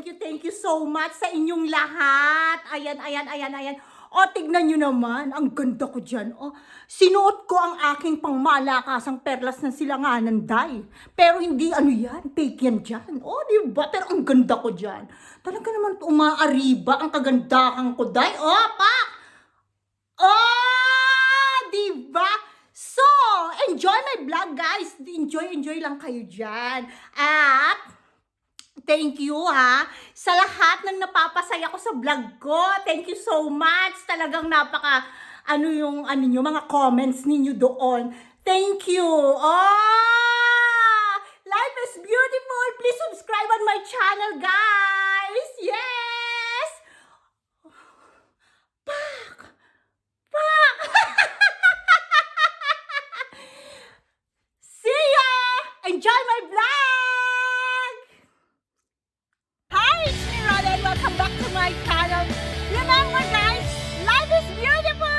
thank you so much sa inyong lahat. Ayan. O, tignan nyo naman. Ang ganda ko dyan. O, sinuot ko ang aking pangmalakasang perlas ng silanganan, day. Pero hindi ano yan, fake yan dyan. O, diba? Pero ang ganda ko dyan. Talaga naman umaariba ang kagandahan ko, day. O, pak! O, diba? So, enjoy my vlog, guys. Enjoy lang kayo dyan. At, thank you ha, sa lahat ng napapasaya ko sa vlog ko. Thank you so much. Talagang napaka, mga comments ninyo doon. Thank you. Oh, life is beautiful. Please subscribe on my channel, guys. Yes. Pak. See ya. Enjoy my vlog. Hi, it's me, Rhine. Welcome back to my channel. Remember, guys, life is beautiful!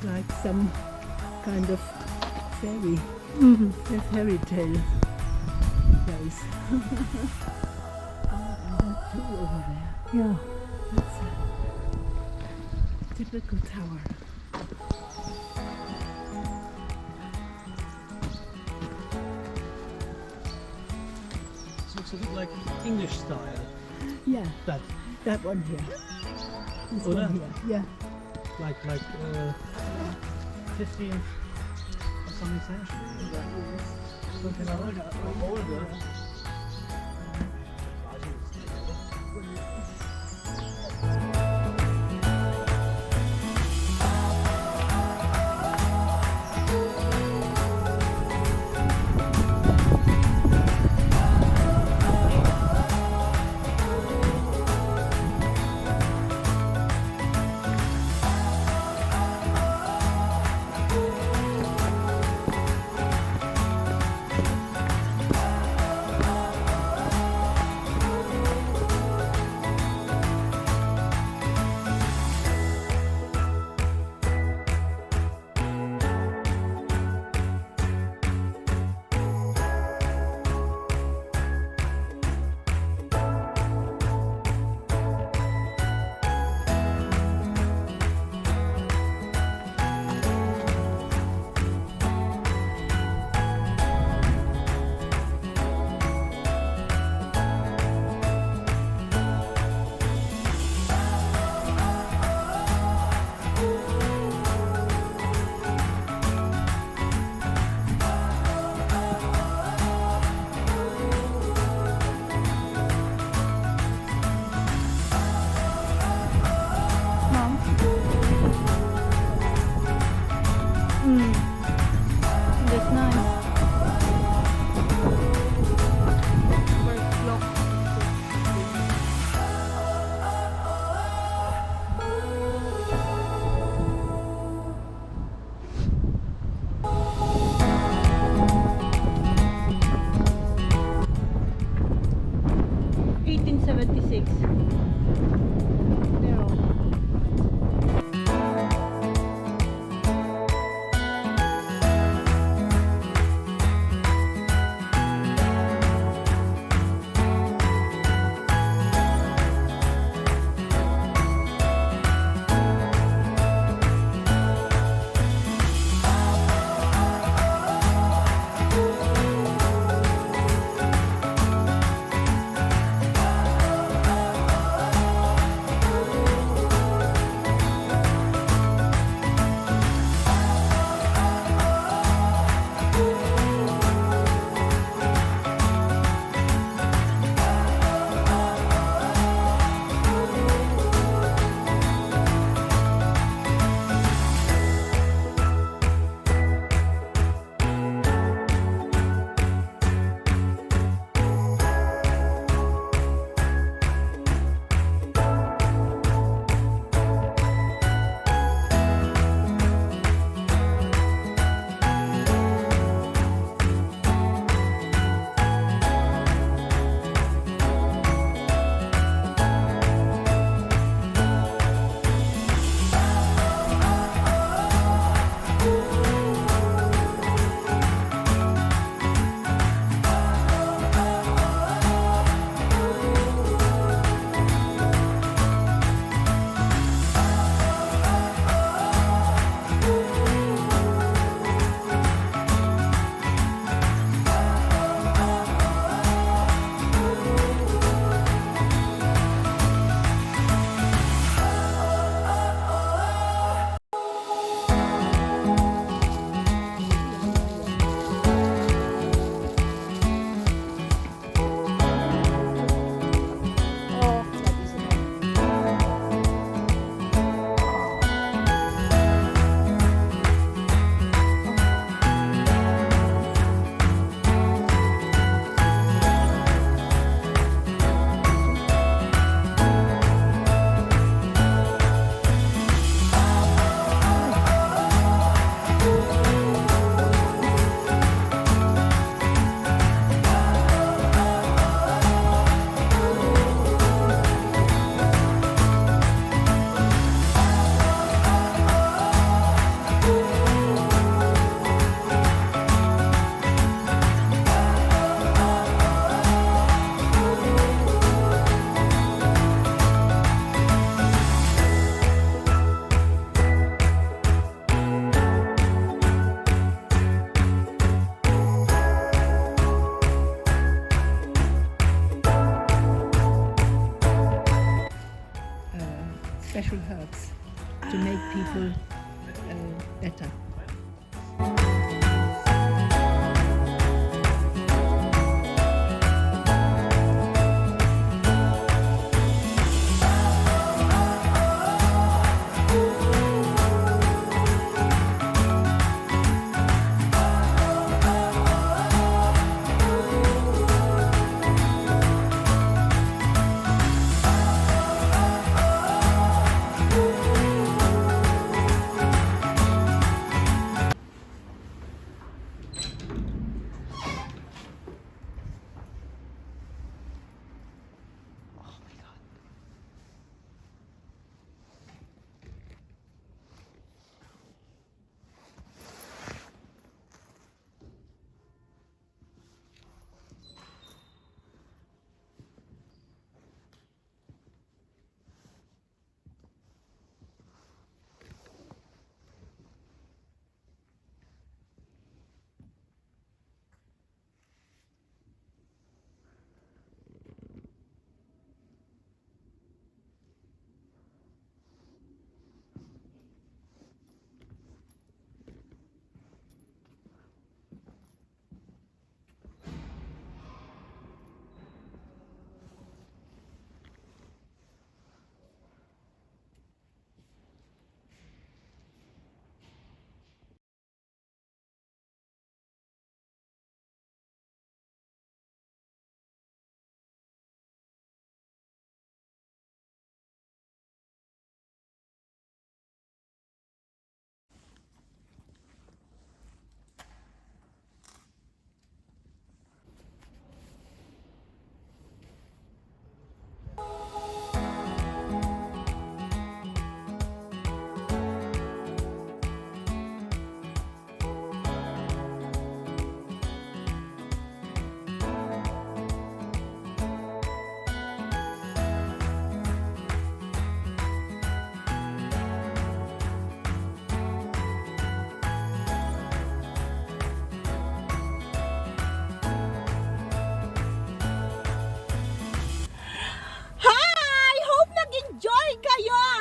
Like some kind of fairy, a fairy tale place. And that too over there. Yeah, that's a typical tower. This looks a bit like English style. Yeah, That, that one here. This Oh, one that? here. Yeah. like 15th or something century. Something like that. Or older. That's nice. people better.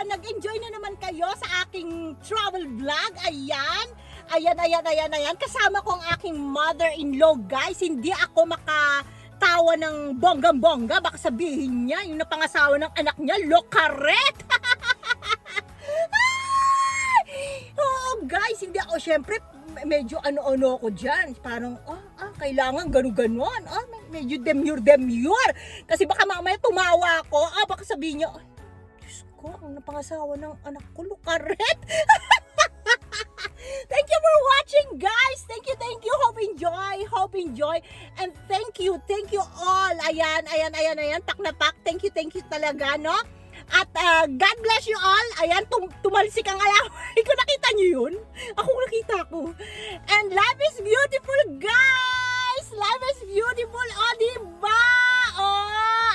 Nag-enjoy na naman kayo sa aking travel vlog. Ayan. Kasama ko ang aking mother-in-law, guys. Hindi ako makatawa ng bonggang-bongga. Baka sabihin niya, yung napangasawa ng anak niya, lokaret. Oo, guys, hindi ako, syempre, medyo ano-ano ako dyan. Parang, kailangan gano'n-ganon. Medyo demure. Kasi baka mamaya tumawa ako. Baka sabihin niya, ko ang napangasawa ng anak ko, lukaret. Thank you for watching, guys. Thank you. Hope enjoy. And thank you all. Ayan. Pak na pak. Thank you talaga, no? At God bless you all. Ayan, tumalsik ang alaway ko. Nakita niyo yun? Ako nakita ko. And life is beautiful, guys. Life is beautiful. Diba?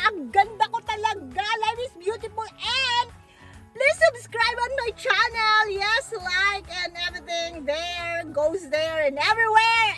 Ang ganda ko talaga. Life is beautiful. And please subscribe on my channel. Yes, like and everything there goes there and everywhere.